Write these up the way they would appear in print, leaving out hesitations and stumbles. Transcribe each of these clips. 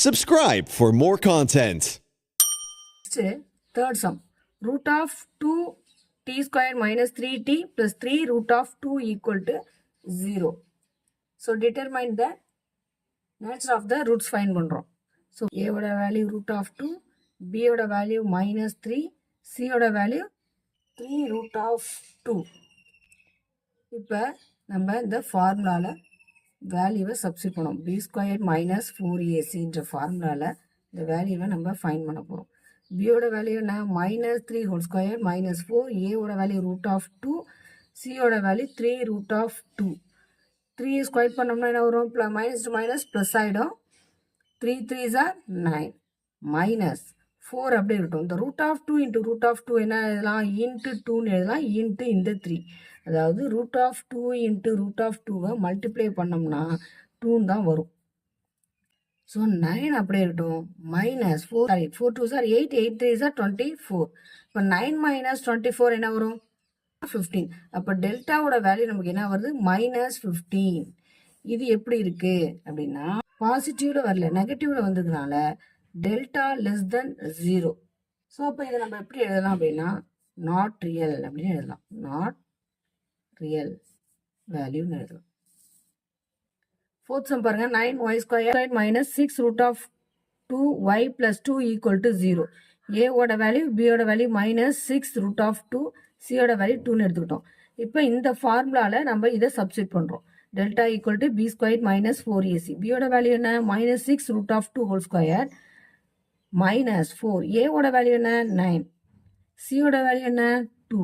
Subscribe for more content. Third sum. Root of 2t square minus 3t plus 3 root of 2 equal to 0. So determine the nature of the roots find பண்றோம். So a ஓட value root of 2, b ஓட value minus 3, c ஓட value 3 root of 2. இப்போ நம்ம இந்த ஃபார்முலாவில் வேல்யூவை substitute பண்ணோம். b ஸ்கொயர் மைனஸ் 4ac ஃபார்முலாவில் இந்த வேல்யூவை நம்ம ஃபைண்ட் பண்ண போகிறோம். பியோட வேல்யூ என்ன மைனஸ் 3 ஹோல் ஸ்கொயர் மைனஸ் 4, ஏவோட வேல்யூ ரூட் ஆஃப் 2, சியோட வேல்யூ 3 ரூட் ஆஃப் 2. 3 ஸ்கொயர் பண்ணோம்னா என்ன வரும்? மைனஸ் டு மைனஸ் ப்ளஸ் ஆகிடும். 3 3s are 9 மைனஸ் 4 அப்படியே இருக்கட்டும். இந்த root of 2 into root of 2 என்ன எழுதலாம்? இன்ட்டு 2ன்னு எழுதலாம், இன்ட்டு இந்த 3. அதாவது root of 2 into root of 2வை மல்டிப்ளை பண்ணோம்னா 2 தான் வரும். ஸோ 9 அப்படியே இருக்கட்டும். Minus 4 2s are 8, 8 3s are 24. இப்போ 9 மைனஸ் 24 என்ன வரும்? 15. அப்போ டெல்டாவோட வேல்யூ நமக்கு என்ன வருது? மைனஸ் 15. இது எப்படி இருக்கு அப்படின்னா பாசிட்டிவ்ல வரல, நெகட்டிவ்ல வந்ததுனால டெல்டா லெஸ் தென் 0. ஸோ அப்போ இதை நம்ம எப்படி எழுதலாம் அப்படின்னா நாட் ரியல் அப்படின்னு எழுதலாம். நாட் ரியல் வேல்யூன்னு எழுதலாம். Fourth sum பாருங்க, 9y square minus 6 root of 2y plus 2 equal to 0. a ஓட வேல்யூ b ஓட value minus 6 root of 2, c ஓட வேல்யூ 2ன்னு எடுத்துக்கிட்டோம். இப்போ இந்த ஃபார்முலாவில் நம்ம இதை சப்ஸ்டிட் பண்ணுறோம். Delta equal to b square minus 4ac. b ஓட வேல்யூ என்ன? Minus 6 root of 2 whole square minus 4. a ஓட வேல்யூ என்ன? 9. c ஓட வேல்யூ என்ன? 2.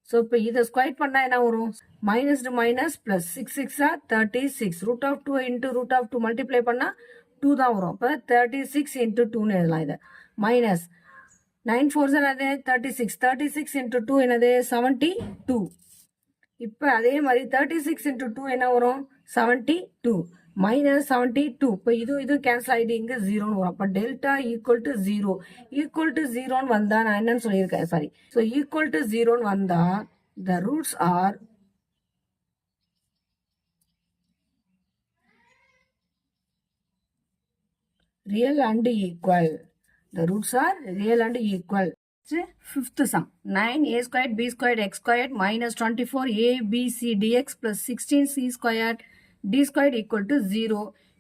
ஸோ இப்போ இதை ஸ்கொயர் பண்ணால் என்ன வரும்? Minus two minus plus 6 6 36. Root of 2 into root of 2 multiply பண்ணால் 2 தான் வரும். இப்போ 36 இன்ட்டு 2ன்னு எழுதலாம். இதை மைனஸ் 9 4s என்னது? 36. 36 இன்ட்டு 2 என்னது? 72. இப்போ அதே மாதிரி 36 இன்ட்டு 2 என்ன வரும்? 72 மைனஸ் 72. இப்போ இது கேன்சல் ஆகிட்டு இங்கே 0ன்னு வரும். அப்போ delta equal to 0. Equal to 0ன்னு வந்தால் நான் என்னன்னு சொல்லியிருக்கேன், சாரி. ஸோ ஈக்குவல் டு 0ன்னு வந்தால் the roots are real and equal. The roots are real and equal. Fifth sum. 9a squared b squared x squared minus 24a b c dx plus 16c squared d squared equal to 0.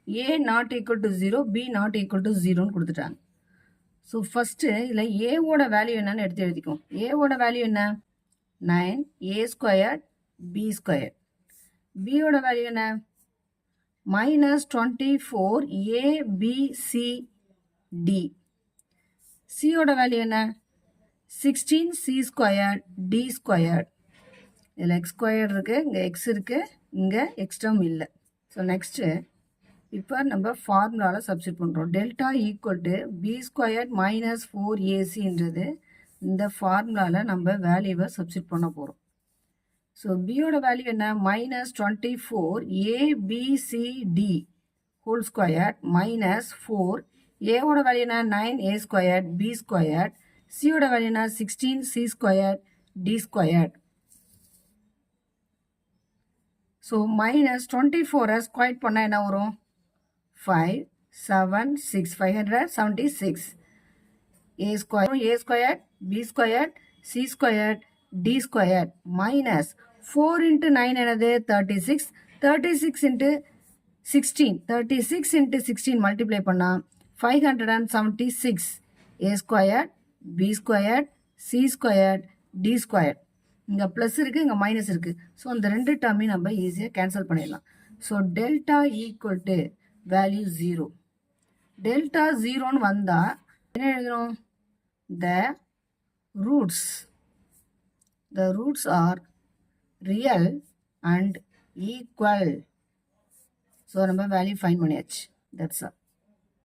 a not equal to 0, b not equal to 0 கொடுத்துட்டாங்க. So first இதில் ஏவோட value என்னன்னு எடுத்து எழுதிக்கும். ஏவோட value என்ன? 9a squared b squared. பியோட value என்ன? Minus 24 a b c d. சியோட வேல்யூ என்ன? 16 c ஸ்கொயர் d ஸ்கொயர். இதில் எக்ஸ் ஸ்கொயர் இருக்குது, இங்கே எக்ஸ் இருக்குது, இங்கே எக்ஸ் டேர்ம் இல்லை. ஸோ நெக்ஸ்ட்டு இப்போ நம்ம ஃபார்முலாவில் சப்ஸ்டிட் பண்ணுறோம். Delta equal to b square minus 4ac இந்த ஃபார்முலாவில் நம்ம வேல்யூவை சப்ஸ்டிட் பண்ண போகிறோம். ஸோ பியோட வேல்யூ என்ன? Minus 24 abcd whole square minus 4. ஏவோட வேல்யூ என்ன? 9a square b square. சியோட வேல்யூ என்ன? 16c square d square. So minus 24 square பண்ணால் என்ன வரும்? 5 7 6 576. a square b square c square d square minus 4 into 9 என்னது? 36. 36 இன்ட்டு 16. 36 இன்ட்டு 16 மல்டிப்ளை பண்ணால் 576. a square b square c square d square. இங்கே plus இருக்குது, இங்கே மைனஸ் இருக்குது. ஸோ அந்த ரெண்டு டேர்மையும் நம்ம ஈஸியாக கேன்சல் பண்ணிடலாம். So delta equal to value 0. Delta 0ன்னு வந்தால் என்ன எழுதணும்? The roots are real and equal. So நம்ம வேல்யூ ஃபைண்ட் பண்ணியாச்சு. That's all.